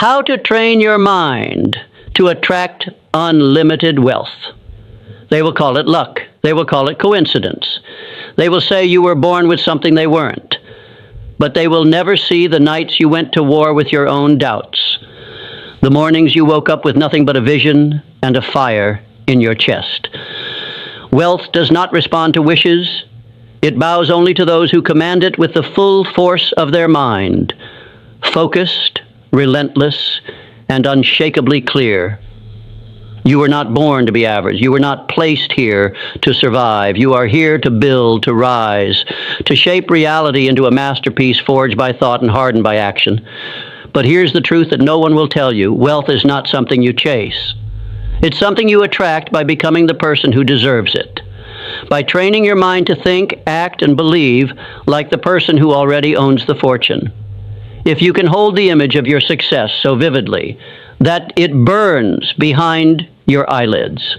how to train your mind to attract unlimited wealth. They will call it luck. They will call it coincidence. They will say you were born with something they weren't. But they will never see the nights you went to war with your own doubts, the mornings you woke up with nothing but a vision and a fire in your chest. Wealth does not respond to wishes. It bows only to those who command it with the full force of their mind, focused, relentless, and unshakably clear. You were not born to be average. You were not placed here to survive. You are here to build, to rise, to shape reality into a masterpiece forged by thought and hardened by action. But here's the truth that no one will tell you. Wealth is not something you chase. It's something you attract by becoming the person who deserves it, by training your mind to think, act, and believe like the person who already owns the fortune. If you can hold the image of your success so vividly that it burns behind your eyelids,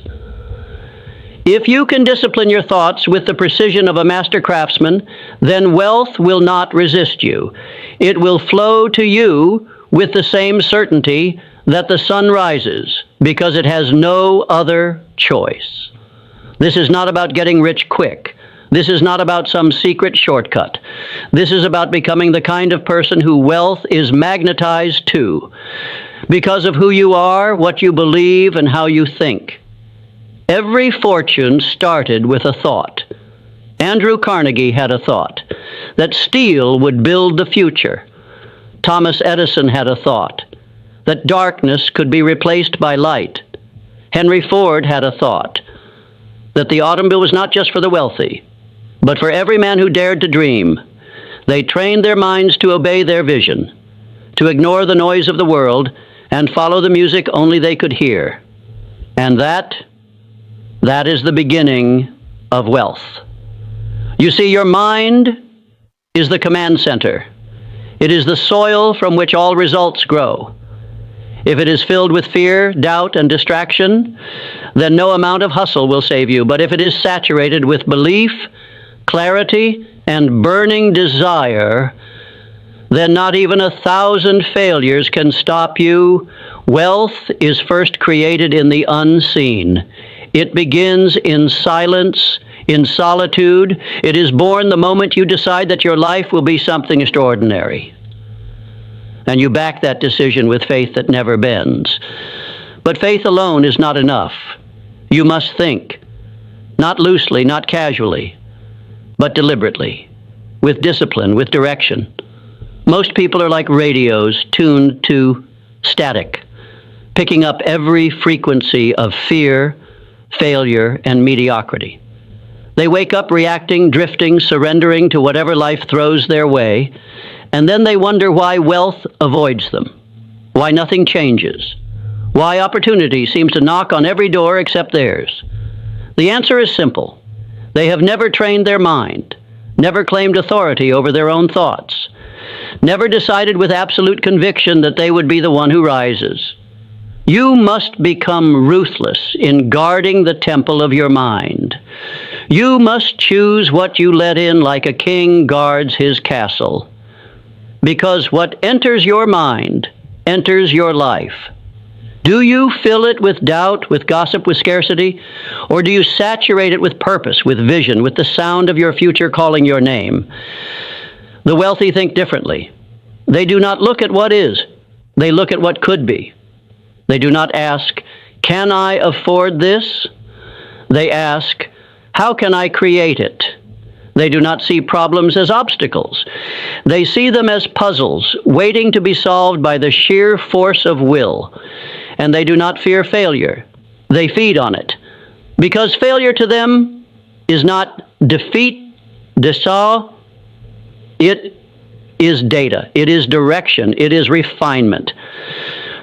if you can discipline your thoughts with the precision of a master craftsman, then wealth will not resist you. It will flow to you with the same certainty that the sun rises, because it has no other choice. This is not about getting rich quick. This is not about some secret shortcut. This is about becoming the kind of person who wealth is magnetized to, because of who you are, what you believe, and how you think. Every fortune started with a thought. Andrew Carnegie had a thought that steel would build the future. Thomas Edison had a thought that darkness could be replaced by light. Henry Ford had a thought that the automobile was not just for the wealthy, but for every man who dared to dream. They trained their minds to obey their vision, to ignore the noise of the world, and follow the music only they could hear. And that is the beginning of wealth. You see, your mind is the command center. It is the soil from which all results grow. If it is filled with fear, doubt, and distraction, then no amount of hustle will save you. But if it is saturated with belief, clarity, and burning desire, then not even 1,000 failures can stop you. Wealth is first created in the unseen. It begins in silence, in solitude. It is born the moment you decide that your life will be something extraordinary. And you back that decision with faith that never bends. But faith alone is not enough. You must think, not loosely, not casually, but deliberately, with discipline, with direction. Most people are like radios tuned to static, picking up every frequency of fear, failure, and mediocrity. They wake up reacting, drifting, surrendering to whatever life throws their way, and then they wonder why wealth avoids them, why nothing changes, why opportunity seems to knock on every door except theirs. The answer is simple. They have never trained their mind, never claimed authority over their own thoughts, never decided with absolute conviction that they would be the one who rises. You must become ruthless in guarding the temple of your mind. You must choose what you let in like a king guards his castle. Because what enters your mind enters your life. Do you fill it with doubt, with gossip, with scarcity? Or do you saturate it with purpose, with vision, with the sound of your future calling your name? The wealthy think differently. They do not look at what is. They look at what could be. They do not ask, can I afford this? They ask, how can I create it? They do not see problems as obstacles. They see them as puzzles, waiting to be solved by the sheer force of will. And they do not fear failure. They feed on it. Because failure to them is not defeat, desau. It is data. It is direction. It is refinement.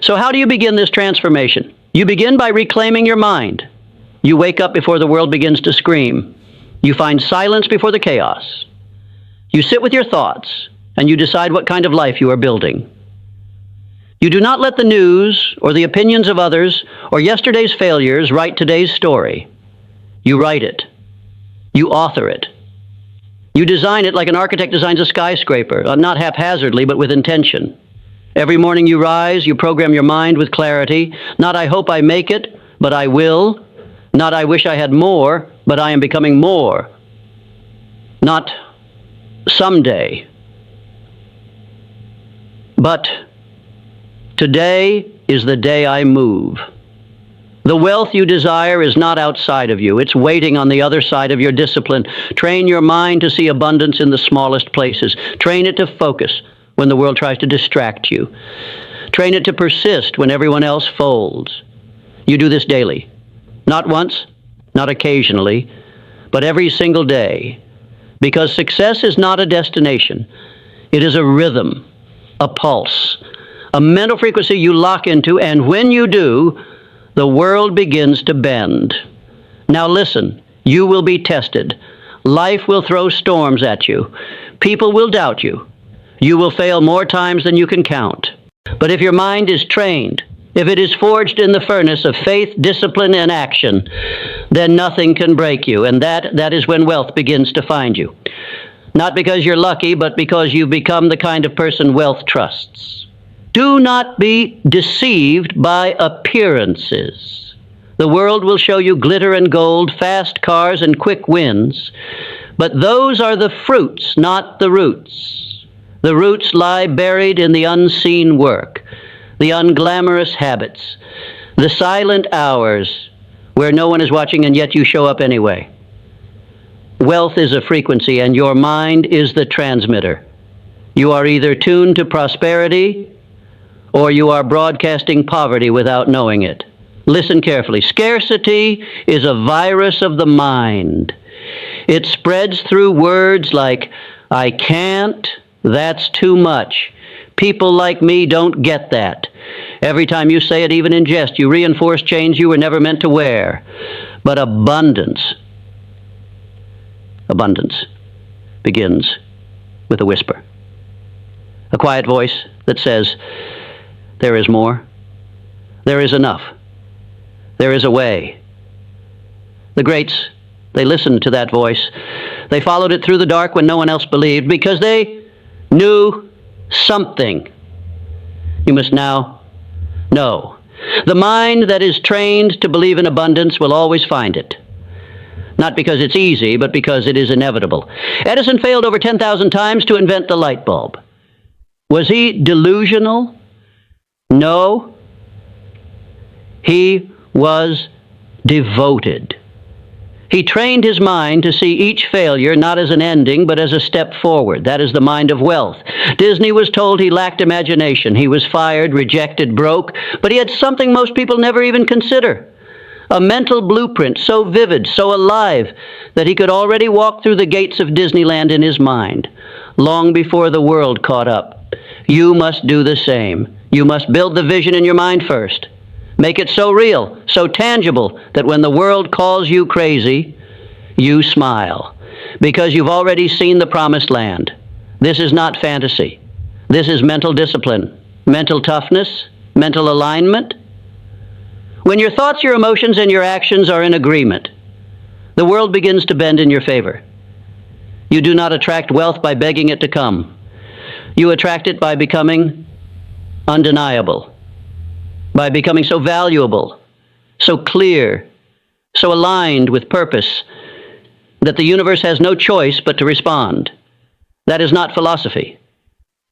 So how do you begin this transformation? You begin by reclaiming your mind. You wake up before the world begins to scream. You find silence before the chaos. You sit with your thoughts, and you decide what kind of life you are building. You do not let the news or the opinions of others or yesterday's failures write today's story. You write it. You author it. You design it like an architect designs a skyscraper, not haphazardly, but with intention. Every morning you rise, you program your mind with clarity. Not I hope I make it, but I will. Not I wish I had more, but I am becoming more. Not someday, but today is the day I move. The wealth you desire is not outside of you. It's waiting on the other side of your discipline. Train your mind to see abundance in the smallest places. Train it to focus when the world tries to distract you. Train it to persist when everyone else folds. You do this daily. Not once, not occasionally, but every single day. Because success is not a destination. It is a rhythm, a pulse, a mental frequency you lock into, and when you do, the world begins to bend. Now listen, you will be tested. Life will throw storms at you. People will doubt you. You will fail more times than you can count. But if your mind is trained, if it is forged in the furnace of faith, discipline, and action, then nothing can break you, and that is when wealth begins to find you. Not because you're lucky, but because you've become the kind of person wealth trusts. Do not be deceived by appearances. The world will show you glitter and gold, fast cars, and quick wins. But those are the fruits, not the roots. The roots lie buried in the unseen work, the unglamorous habits, the silent hours where no one is watching and yet you show up anyway. Wealth is a frequency, and your mind is the transmitter. You are either tuned to prosperity or you are broadcasting poverty without knowing it. Listen carefully. Scarcity is a virus of the mind. It spreads through words like, I can't, that's too much. People like me don't get that. Every time you say it, even in jest, you reinforce chains you were never meant to wear. But abundance begins with a whisper. A quiet voice that says, there is more. There is enough. There is a way. The greats, they listened to that voice. They followed it through the dark when no one else believed, because they knew something. You must now know. The mind that is trained to believe in abundance will always find it. Not because it's easy, but because it is inevitable. Edison failed over 10,000 times to invent the light bulb. Was he delusional? No. He was devoted. He trained his mind to see each failure not as an ending, but as a step forward. That is the mind of wealth. Disney was told he lacked imagination. He was fired, rejected, broke, but he had something most people never even consider. A mental blueprint so vivid, so alive, that he could already walk through the gates of Disneyland in his mind, long before the world caught up. You must do the same. You must build the vision in your mind first. Make it so real, so tangible, that when the world calls you crazy, you smile, because you've already seen the promised land. This is not fantasy. This is mental discipline, mental toughness, mental alignment. When your thoughts, your emotions, and your actions are in agreement, the world begins to bend in your favor. You do not attract wealth by begging it to come. You attract it by becoming undeniable, by becoming so valuable, so clear, so aligned with purpose, that the universe has no choice but to respond. That is not philosophy.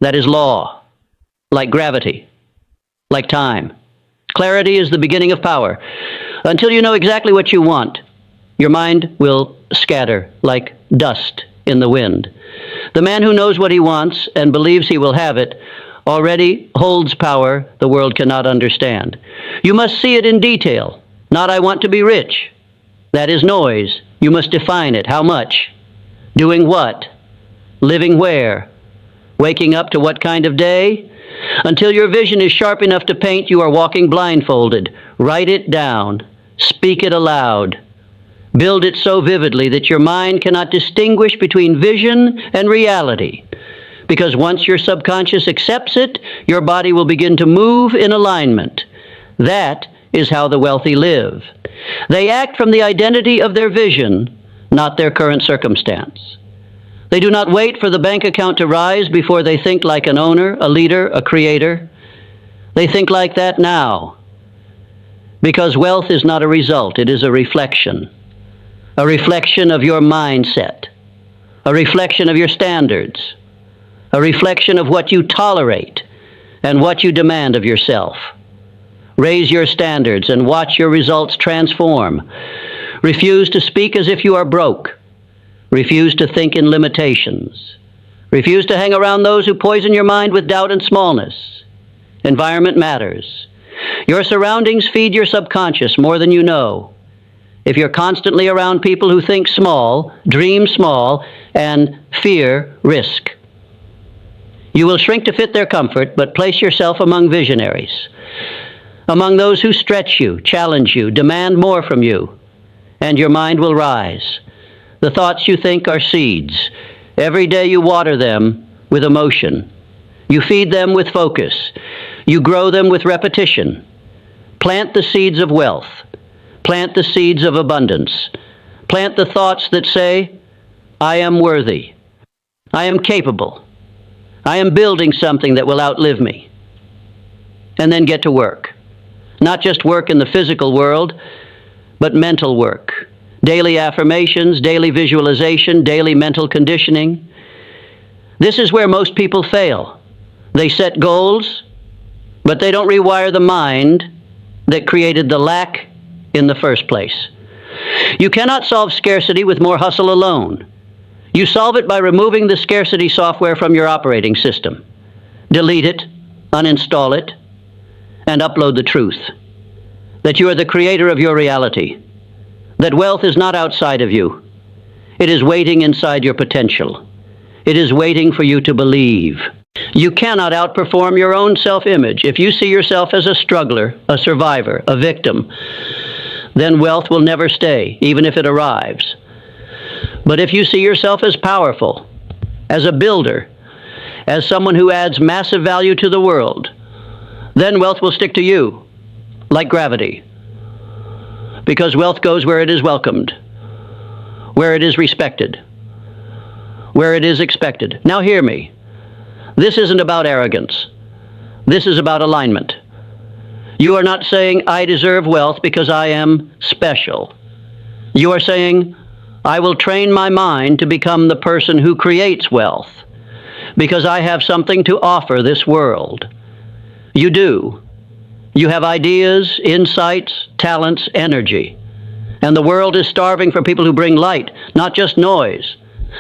That is law, like gravity, like time. Clarity is the beginning of power. Until you know exactly what you want, your mind will scatter like dust in the wind. The man who knows what he wants and believes he will have it already holds power the world cannot understand. You must see it in detail. Not, I want to be rich. That is noise. You must define it. How much? Doing what? Living where? Waking up to what kind of day? Until your vision is sharp enough to paint, you are walking blindfolded. Write it down. Speak it aloud. Build it so vividly that your mind cannot distinguish between vision and reality. Because once your subconscious accepts it, your body will begin to move in alignment. That is how the wealthy live. They act from the identity of their vision, not their current circumstance. They do not wait for the bank account to rise before they think like an owner, a leader, a creator. They think like that now. Because wealth is not a result, it is a reflection. A reflection of your mindset. A reflection of your standards. A reflection of what you tolerate and what you demand of yourself. Raise your standards and watch your results transform. Refuse to speak as if you are broke. Refuse to think in limitations. Refuse to hang around those who poison your mind with doubt and smallness. Environment matters. Your surroundings feed your subconscious more than you know. If you're constantly around people who think small, dream small, and fear risk, you will shrink to fit their comfort, but place yourself among visionaries, among those who stretch you, challenge you, demand more from you, and your mind will rise. The thoughts you think are seeds. Every day you water them with emotion. You feed them with focus. You grow them with repetition. Plant the seeds of wealth. Plant the seeds of abundance. Plant the thoughts that say, I am worthy. I am capable. I am building something that will outlive me. And then get to work. Not just work in the physical world, but mental work. Daily affirmations, daily visualization, daily mental conditioning. This is where most people fail. They set goals, but they don't rewire the mind that created the lack in the first place. You cannot solve scarcity with more hustle alone. You solve it by removing the scarcity software from your operating system. Delete it, uninstall it, and upload the truth. That you are the creator of your reality. That wealth is not outside of you. It is waiting inside your potential. It is waiting for you to believe. You cannot outperform your own self-image. If you see yourself as a struggler, a survivor, a victim, then wealth will never stay, even if it arrives. But if you see yourself as powerful, as a builder, as someone who adds massive value to the world, then wealth will stick to you, like gravity. Because wealth goes where it is welcomed, where it is respected, where it is expected. Now hear me. This isn't about arrogance. This is about alignment. You are not saying, I deserve wealth because I am special. You are saying, I will train my mind to become the person who creates wealth because I have something to offer this world. You do. You have ideas, insights, talents, energy. And the world is starving for people who bring light, not just noise.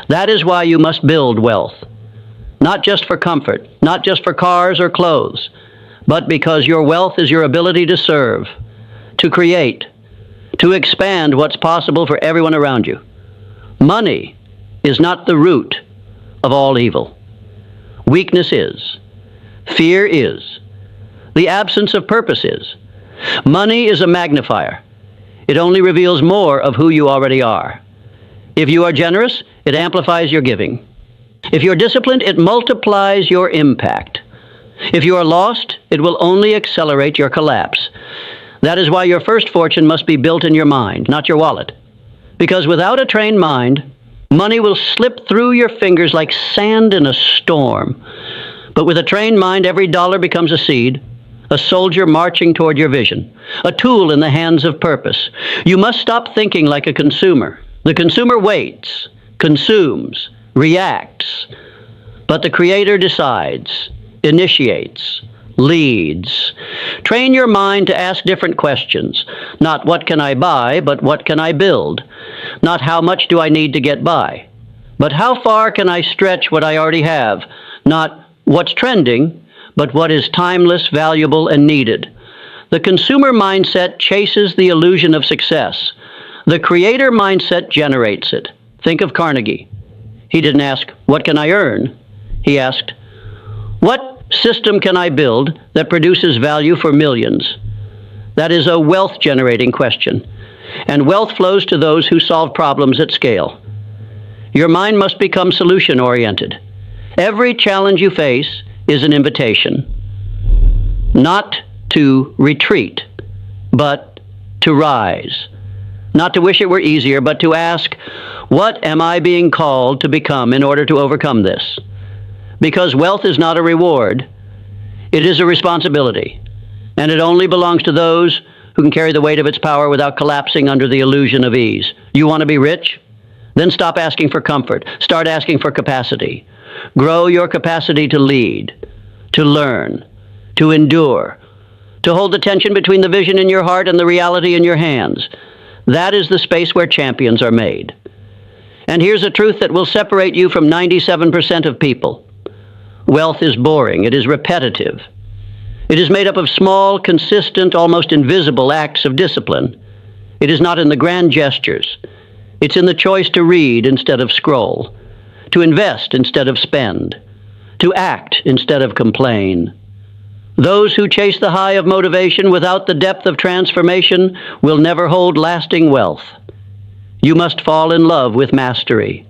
That is why you must build wealth. Not just for comfort, not just for cars or clothes, but because your wealth is your ability to serve, to create, to expand what's possible for everyone around you. Money is not the root of all evil. Weakness is. Fear is. The absence of purpose is. Money is a magnifier. It only reveals more of who you already are. If you are generous, it amplifies your giving. If you're disciplined, it multiplies your impact. If you are lost, it will only accelerate your collapse. That is why your first fortune must be built in your mind, not your wallet. Because without a trained mind, money will slip through your fingers like sand in a storm. But with a trained mind, every dollar becomes a seed, a soldier marching toward your vision, a tool in the hands of purpose. You must stop thinking like a consumer. The consumer waits, consumes, reacts, but the creator decides, initiates, leads. Train your mind to ask different questions. Not what can I buy, but what can I build? Not how much do I need to get by, but how far can I stretch what I already have? Not what's trending, but what is timeless, valuable, and needed. The consumer mindset chases the illusion of success. The creator mindset generates it. Think of Carnegie. He didn't ask, what can I earn? He asked, what system can I build that produces value for millions? That is a wealth-generating question. And wealth flows to those who solve problems at scale. Your mind must become solution-oriented. Every challenge you face is an invitation. Not to retreat, but to rise. Not to wish it were easier, but to ask, what am I being called to become in order to overcome this? Because wealth is not a reward, it is a responsibility. and it only belongs to those who can carry the weight of its power without collapsing under the illusion of ease. You want to be rich? Then stop asking for comfort. Start asking for capacity. Grow your capacity to lead, to learn, to endure, to hold the tension between the vision in your heart and the reality in your hands. That is the space where champions are made. And here's a truth that will separate you from 97% of people. Wealth is boring. It is repetitive. It is made up of small, consistent, almost invisible acts of discipline. It is not in the grand gestures. It's in the choice to read instead of scroll, to invest instead of spend, to act instead of complain. Those who chase the high of motivation without the depth of transformation will never hold lasting wealth. You must fall in love with mastery.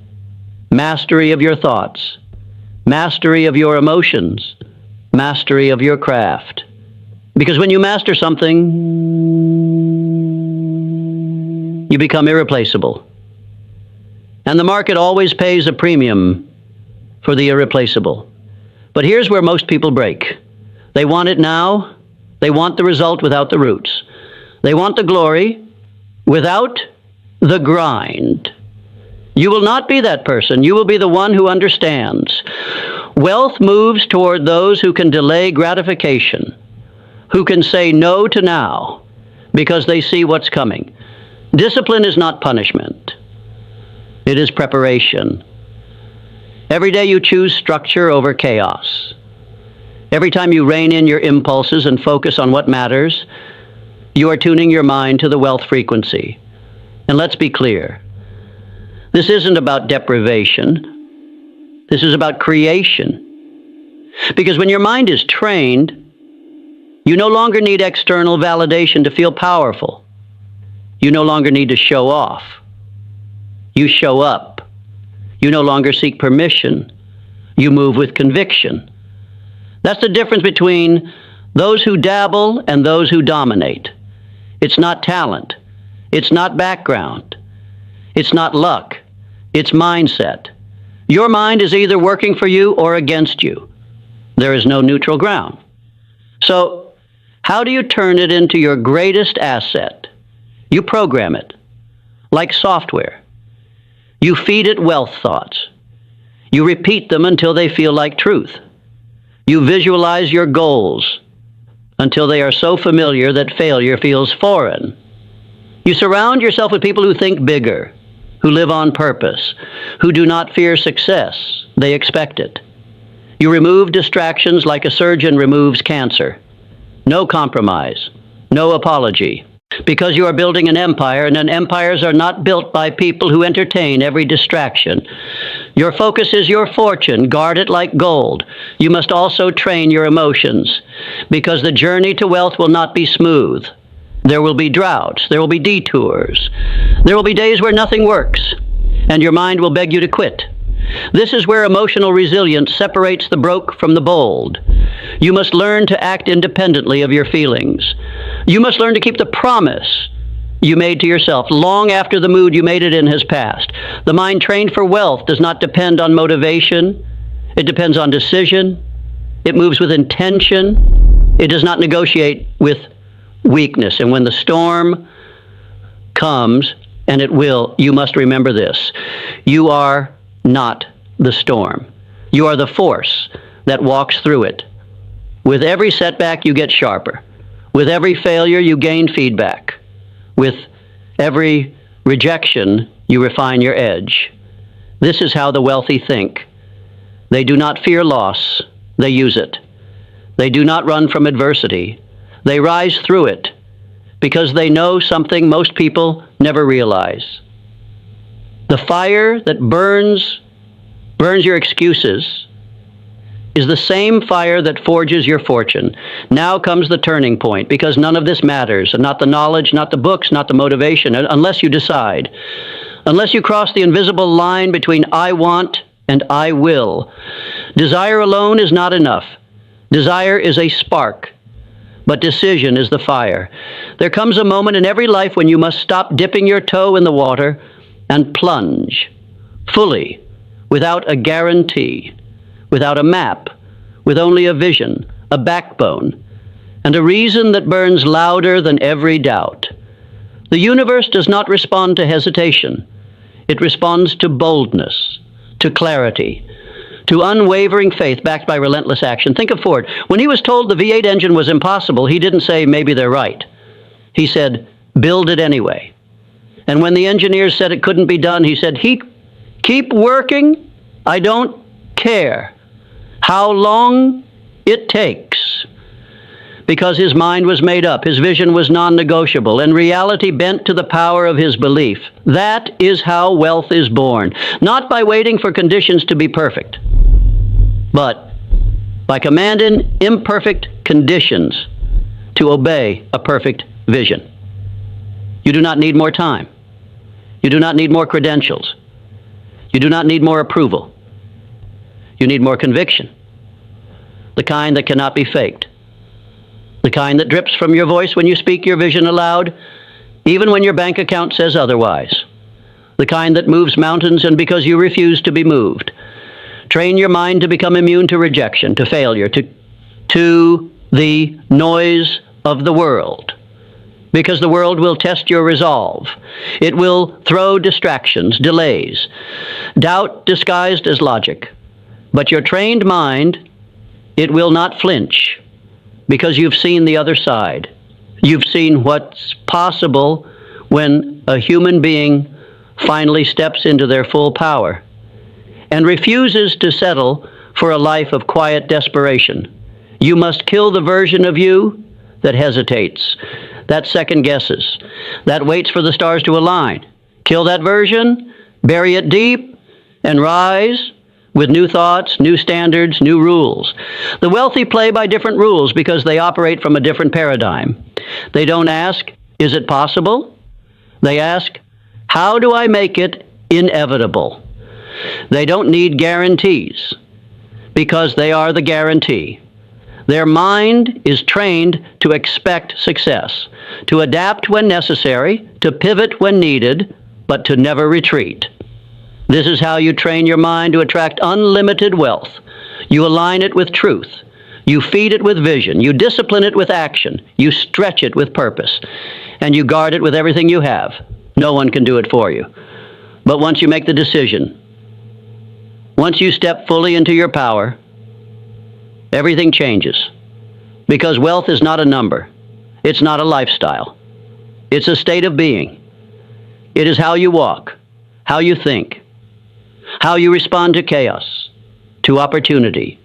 Mastery of your thoughts, mastery of your emotions, mastery of your craft. Because when you master something, you become irreplaceable. And the market always pays a premium for the irreplaceable. But here's where most people break. They want it now. They want the result without the roots. They want the glory without the grind. You will not be that person. You will be the one who understands. Wealth moves toward those who can delay gratification, who can say no to now because they see what's coming. Discipline is not punishment. It is preparation. Every day you choose structure over chaos. Every time you rein in your impulses and focus on what matters, you are tuning your mind to the wealth frequency. And let's be clear. This isn't about deprivation. This is about creation. Because when your mind is trained, you no longer need external validation to feel powerful. You no longer need to show off. You show up. You no longer seek permission. You move with conviction. That's the difference between those who dabble and those who dominate. It's not talent. It's not background. It's not luck. It's mindset. Your mind is either working for you or against you. There is no neutral ground. So, how do you turn it into your greatest asset? You program it, like software. You feed it wealth thoughts. You repeat them until they feel like truth. You visualize your goals until they are so familiar that failure feels foreign. You surround yourself with people who think bigger, who live on purpose, who do not fear success. They expect it. You remove distractions like a surgeon removes cancer. No compromise, no apology. Because you are building an empire, and empires are not built by people who entertain every distraction. Your focus is your fortune. Guard it like gold. You must also train your emotions, because the journey to wealth will not be smooth. There will be droughts. There will be detours. There will be days where nothing works, and your mind will beg you to quit. This is where emotional resilience separates the broke from the bold. You must learn to act independently of your feelings. You must learn to keep the promise you made to yourself long after the mood you made it in has passed. The mind trained for wealth does not depend on motivation. It depends on decision. It moves with intention. It does not negotiate with weakness. And when the storm comes, and it will, you must remember this. You are not the storm. You are the force that walks through it. With every setback, you get sharper. With every failure, you gain feedback. With every rejection, you refine your edge. This is how the wealthy think. They do not fear loss. They use it. They do not run from adversity. They rise through it because they know something most people never realize. The fire that burns your excuses is the same fire that forges your fortune. Now comes the turning point, because none of this matters, and not the knowledge, not the books, not the motivation, unless you decide. Unless you cross the invisible line between I want and I will. Desire alone is not enough. Desire is a spark, but decision is the fire. There comes a moment in every life when you must stop dipping your toe in the water and plunge fully, without a guarantee, without a map, with only a vision, a backbone. and a reason that burns louder than every doubt. The universe does not respond to hesitation. It responds to boldness, to clarity, to unwavering faith backed by relentless action. Think of Ford. When he was told the V8 engine was impossible, he didn't say, maybe they're right. He said, build it anyway. And when the engineers said it couldn't be done, he said, keep working. I don't care how long it takes. Because his mind was made up, his vision was non-negotiable, and reality bent to the power of his belief. That is how wealth is born, not by waiting for conditions to be perfect, but by commanding imperfect conditions to obey a perfect vision. You do not need more time. You do not need more credentials. You do not need more approval. You need more conviction, the kind that cannot be faked. The kind that drips from your voice when you speak your vision aloud, even when your bank account says otherwise. The kind that moves mountains and because you refuse to be moved. Train your mind to become immune to rejection, to failure, to the noise of the world. Because the world will test your resolve. It will throw distractions, delays, doubt disguised as logic. But your trained mind, it will not flinch. Because you've seen the other side. You've seen what's possible when a human being finally steps into their full power and refuses to settle for a life of quiet desperation. You must kill the version of you that hesitates, that second guesses, that waits for the stars to align. Kill that version, bury it deep, and rise with new thoughts, new standards, new rules. The wealthy play by different rules because they operate from a different paradigm. They don't ask, is it possible? They ask, how do I make it inevitable? They don't need guarantees because they are the guarantee. Their mind is trained to expect success, to adapt when necessary, to pivot when needed, but to never retreat. This is how you train your mind to attract unlimited wealth. You align it with truth. You feed it with vision. You discipline it with action. You stretch it with purpose. And you guard it with everything you have. No one can do it for you. But once you make the decision, once you step fully into your power, everything changes. Because wealth is not a number. It's not a lifestyle. It's a state of being. It is how you walk, how you think, how you respond to chaos, to opportunity,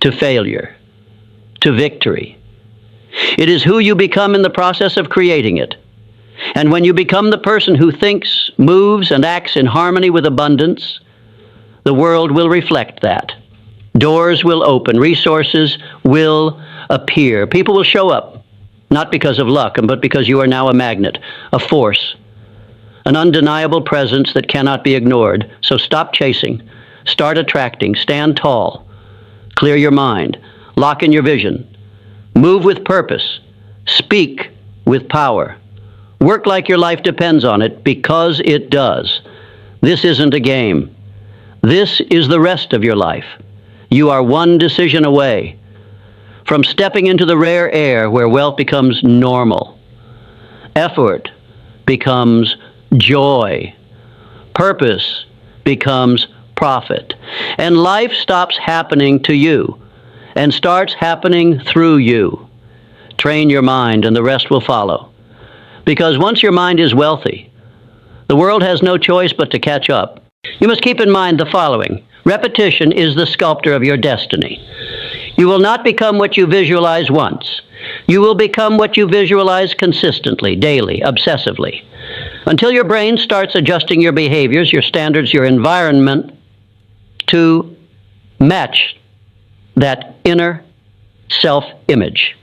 to failure, to victory. It is who you become in the process of creating it. And when you become the person who thinks, moves, and acts in harmony with abundance, the world will reflect that. Doors will open, resources will appear. People will show up, not because of luck, but because you are now a magnet, a force, an undeniable presence that cannot be ignored. So stop chasing, start attracting, stand tall, clear your mind, lock in your vision, move with purpose, speak with power, work like your life depends on it, because it does. This isn't a game. This is the rest of your life. You are one decision away from stepping into the rare air where wealth becomes normal. Effort becomes joy. Purpose becomes profit. And life stops happening to you and starts happening through you. Train your mind and the rest will follow. Because once your mind is wealthy, the world has no choice but to catch up. You must keep in mind the following. Repetition is the sculptor of your destiny. You will not become what you visualize once. You will become what you visualize consistently, daily, obsessively, until your brain starts adjusting your behaviors, your standards, your environment to match that inner self-image.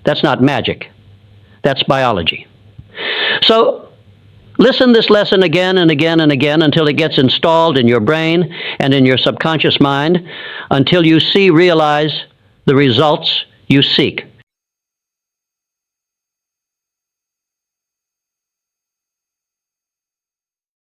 That's not magic. That's biology. So listen this lesson again and again and again until it gets installed in your brain and in your subconscious mind, until you realize the results you seek.